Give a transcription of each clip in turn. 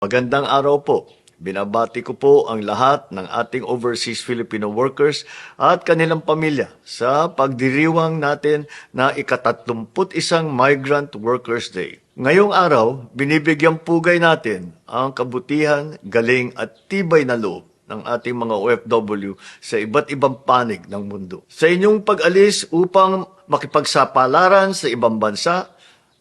Magandang araw po. Binabati ko po ang lahat ng ating overseas Filipino workers at kanilang pamilya sa pagdiriwang natin na ika-31 Migrant Workers Day. Ngayong araw, binibigyan pugay natin ang kabutihan, galing at tibay na loob ng ating mga OFW sa iba't ibang panig ng mundo. Sa inyong pag-alis upang makipagsapalaran sa ibang bansa,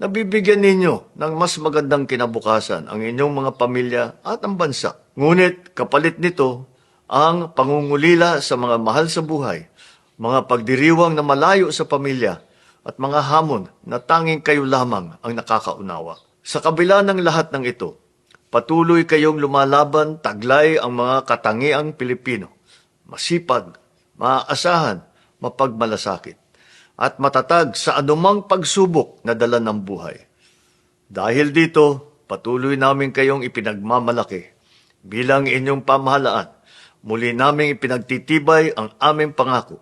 nabibigyan ninyo ng mas magandang kinabukasan ang inyong mga pamilya at ang bansa. Ngunit kapalit nito ang pangungulila sa mga mahal sa buhay, mga pagdiriwang na malayo sa pamilya at mga hamon na tanging kayo lamang ang nakakaunawa. Sa kabila ng lahat ng ito, patuloy kayong lumalaban, taglay ang mga katangiang Pilipino. Masipag, maaasahan, mapagmalasakit at matatag sa anumang pagsubok na dala ng buhay. Dahil dito, patuloy namin kayong ipinagmamalaki bilang inyong pamahalaan. Muli namin ipinagtitibay ang aming pangako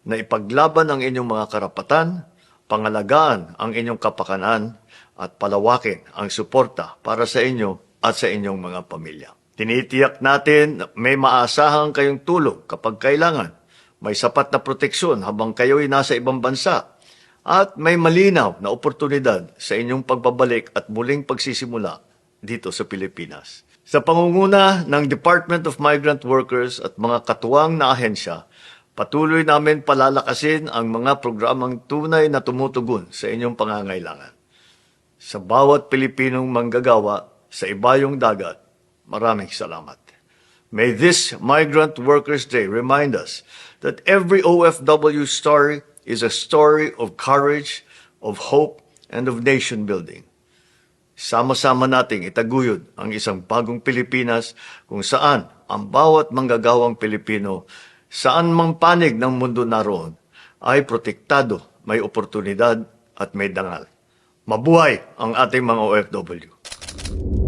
na ipaglaban ang inyong mga karapatan, pangalagaan ang inyong kapakanan, at palawakin ang suporta para sa inyo at sa inyong mga pamilya. Tinitiyak natin na may maaasahan kayong tulong kapag kailangan. May sapat na proteksyon habang kayo'y nasa ibang bansa at may malinaw na oportunidad sa inyong pagbabalik at muling pagsisimula dito sa Pilipinas. Sa pangunguna ng Department of Migrant Workers at mga katuwang na ahensya, patuloy namin palalakasin ang mga programang tunay na tumutugon sa inyong pangangailangan. Sa bawat Pilipinong manggagawa sa ibayong dagat, maraming salamat. May this Migrant Workers Day remind us that every OFW story is a story of courage, of hope, and of nation building. Sama-sama nating itaguyod ang isang bagong Pilipinas kung saan ang bawat manggagawang Pilipino, saan mang panig ng mundo naroon, ay protektado, may oportunidad at may dangal. Mabuhay ang ating mga OFW!